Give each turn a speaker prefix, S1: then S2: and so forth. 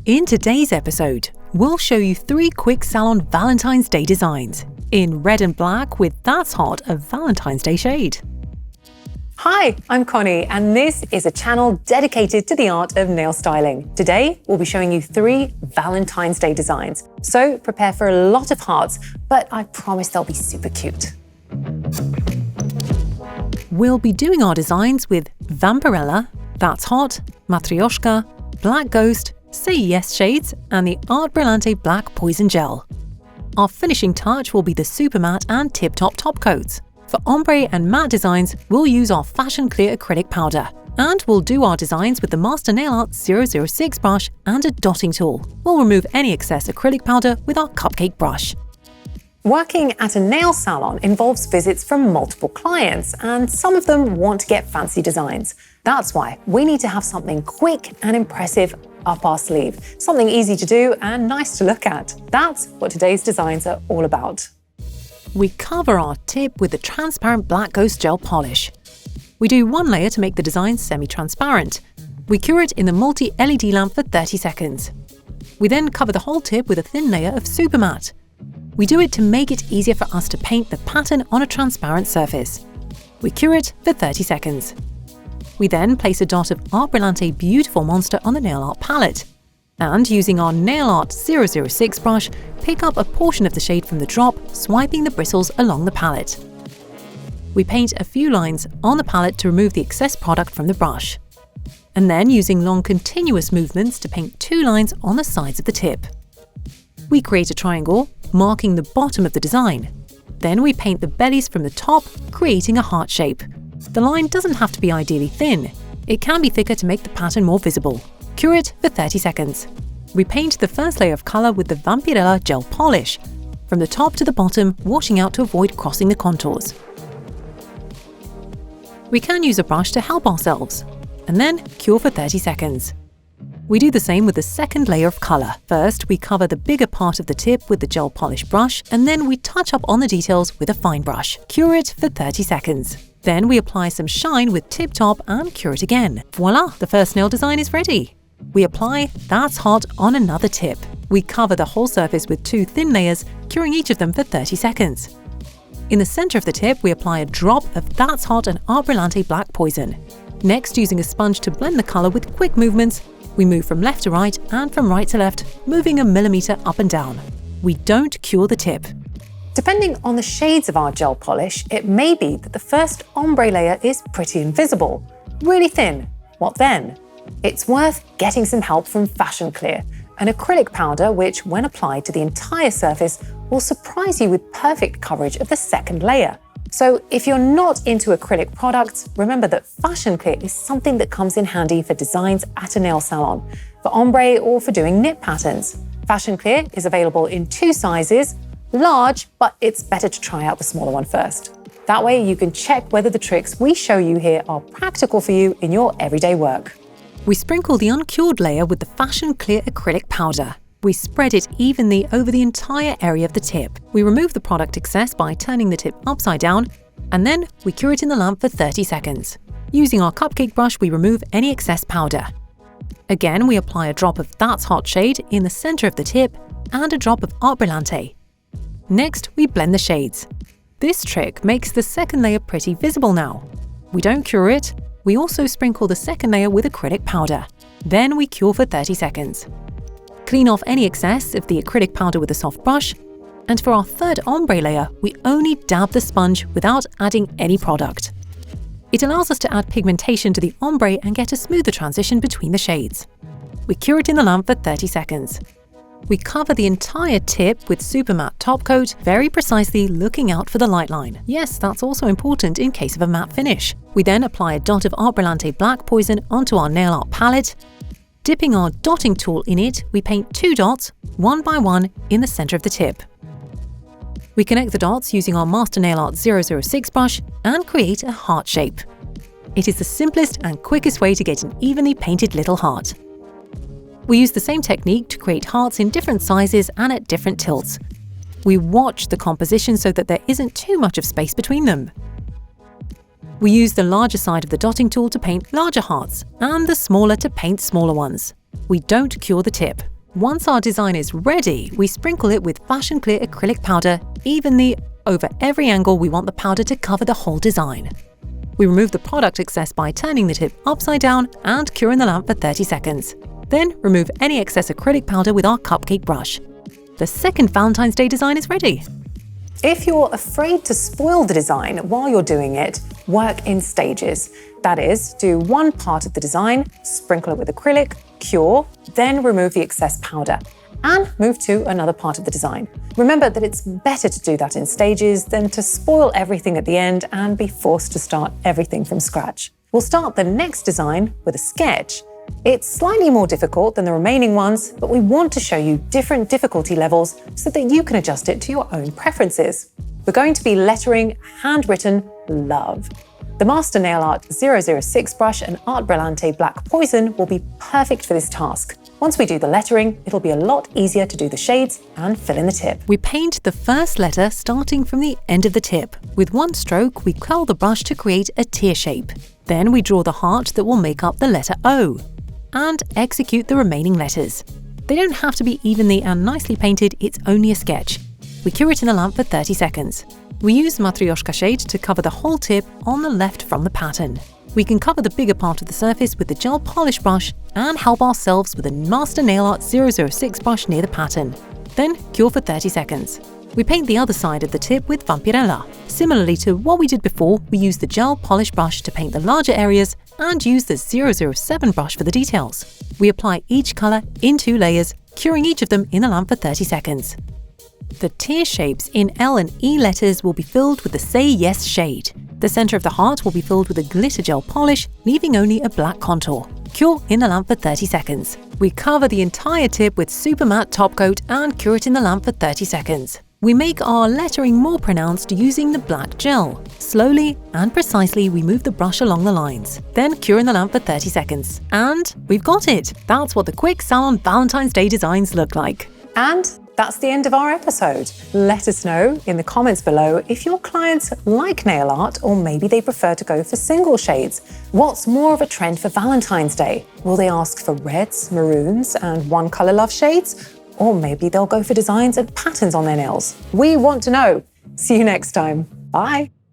S1: In today's episode, we'll show you 3 quick salon Valentine's Day designs in red and black with That's Hot, a Valentine's Day shade.
S2: Hi, I'm Connie, and this is a channel dedicated to the art of nail styling. Today, we'll be showing you 3 Valentine's Day designs. So prepare for a lot of hearts, but I promise they'll be super cute.
S1: We'll be doing our designs with Vampirella, That's Hot, Marjańska, Black Ghost, Say Yes shades, and the Art Brillante Black Poison Gel. Our finishing touch will be the Super Matte and Tip Top top coats. For ombre and matte designs, we'll use our Fashion Clear acrylic powder. And we'll do our designs with the Master Nail Art 006 brush and a dotting tool. We'll remove any excess acrylic powder with our cupcake brush.
S2: Working at a nail salon involves visits from multiple clients, and some of them want to get fancy designs. That's why we need to have something quick and impressive up our sleeve, something easy to do and nice to look at. That's what today's designs are all about.
S1: We cover our tip with the transparent Black Ghost gel polish. We do 1 layer to make the design semi-transparent. We cure it in the multi-LED lamp for 30 seconds. We then cover the whole tip with a thin layer of Super Matte. We do it to make it easier for us to paint the pattern on a transparent surface. We cure it for 30 seconds. We then place a dot of Art Brillante Beautiful Monster on the nail art palette. And using our Nail Art 006 brush, pick up a portion of the shade from the drop, swiping the bristles along the palette. We paint a few lines on the palette to remove the excess product from the brush. And then using long continuous movements to paint 2 lines on the sides of the tip. We create a triangle, marking the bottom of the design. Then we paint the bellies from the top, creating a heart shape. The line doesn't have to be ideally thin. It can be thicker to make the pattern more visible. Cure it for 30 seconds. We paint the first layer of colour with the Vampirella gel polish, from the top to the bottom, washing out to avoid crossing the contours. We can use a brush to help ourselves, and then cure for 30 seconds. We do the same with the second layer of colour. First, we cover the bigger part of the tip with the gel polish brush, and then we touch up on the details with a fine brush. Cure it for 30 seconds. Then we apply some shine with Tip Top and cure it again. Voila! The first nail design is ready. We apply That's Hot on another tip. We cover the whole surface with 2 thin layers, curing each of them for 30 seconds. In the centre of the tip, we apply a drop of That's Hot and Art Brillante Black Poison. Next, using a sponge to blend the colour with quick movements, we move from left to right and from right to left, moving a millimetre up and down. We don't cure the tip.
S2: Depending on the shades of our gel polish, it may be that the first ombre layer is pretty invisible, really thin. What then? It's worth getting some help from Fashion Clear, an acrylic powder which, when applied to the entire surface, will surprise you with perfect coverage of the second layer. So if you're not into acrylic products, remember that Fashion Clear is something that comes in handy for designs at a nail salon, for ombre or for doing knit patterns. Fashion Clear is available in 2 sizes, large, but it's better to try out the smaller one first. That way you can check whether the tricks we show you here are practical for you in your everyday work.
S1: We sprinkle the uncured layer with the Fashion Clear acrylic powder. We spread it evenly over the entire area of the tip. We remove the product excess by turning the tip upside down, and then we cure it in the lamp for 30 seconds. Using our cupcake brush, we remove any excess powder. Again, we apply a drop of That's Hot shade in the center of the tip and a drop of Art Brillante. Next, we blend the shades. This trick makes the second layer pretty visible now. We don't cure it. We also sprinkle the second layer with acrylic powder. Then we cure for 30 seconds. Clean off any excess of the acrylic powder with a soft brush, and for our third ombre layer, we only dab the sponge without adding any product. It allows us to add pigmentation to the ombre and get a smoother transition between the shades. We cure it in the lamp for 30 seconds. We cover the entire tip with Super Matte top coat, very precisely looking out for the light line. Yes, that's also important in case of a matte finish. We then apply a dot of Art Brillante Black Poison onto our nail art palette. Dipping our dotting tool in it, we paint 2 dots, 1 by 1, in the center of the tip. We connect the dots using our Master Nail Art 006 brush and create a heart shape. It is the simplest and quickest way to get an evenly painted little heart. We use the same technique to create hearts in different sizes and at different tilts. We watch the composition so that there isn't too much of space between them. We use the larger side of the dotting tool to paint larger hearts and the smaller to paint smaller ones. We don't cure the tip. Once our design is ready, we sprinkle it with fashion clear acrylic powder evenly over every angle we want the powder to cover the whole design. We remove the product excess by turning the tip upside down and cure in the lamp for 30 seconds. Then remove any excess acrylic powder with our cupcake brush. The second Valentine's Day design is ready.
S2: If you're afraid to spoil the design while you're doing it, work in stages. That is, do one part of the design, sprinkle it with acrylic, cure, then remove the excess powder, and move to another part of the design. Remember that it's better to do that in stages than to spoil everything at the end and be forced to start everything from scratch. We'll start the next design with a sketch. It's slightly more difficult than the remaining ones, but we want to show you different difficulty levels so that you can adjust it to your own preferences. We're going to be lettering handwritten love. The Master Nail Art 006 brush and Art Brillante Black Poison will be perfect for this task. Once we do the lettering, it'll be a lot easier to do the shades and fill in the tip.
S1: We paint the first letter starting from the end of the tip. With one stroke, we curl the brush to create a tear shape. Then we draw the heart that will make up the letter O and execute the remaining letters. They don't have to be evenly and nicely painted, it's only a sketch. We cure it in the lamp for 30 seconds. We use Marjańska shade to cover the whole tip on the left from the pattern. We can cover the bigger part of the surface with the gel polish brush and help ourselves with a Master Nail Art 006 brush near the pattern. Then cure for 30 seconds. We paint the other side of the tip with Vampirella. Similarly to what we did before, we use the gel polish brush to paint the larger areas and use the 007 brush for the details. We apply each colour in 2 layers, curing each of them in the lamp for 30 seconds. The tear shapes in L and E letters will be filled with the Say Yes shade. The centre of the heart will be filled with a glitter gel polish, leaving only a black contour. Cure in the lamp for 30 seconds. We cover the entire tip with super matte top coat and cure it in the lamp for 30 seconds. We make our lettering more pronounced using the black gel. Slowly and precisely we move the brush along the lines. Then cure in the lamp for 30 seconds. And we've got it! That's what the quick salon Valentine's Day designs look like.
S2: And that's the end of our episode. Let us know in the comments below if your clients like nail art or maybe they prefer to go for single shades. What's more of a trend for Valentine's Day? Will they ask for reds, maroons, and one colour love shades? Or maybe they'll go for designs and patterns on their nails. We want to know. See you next time. Bye.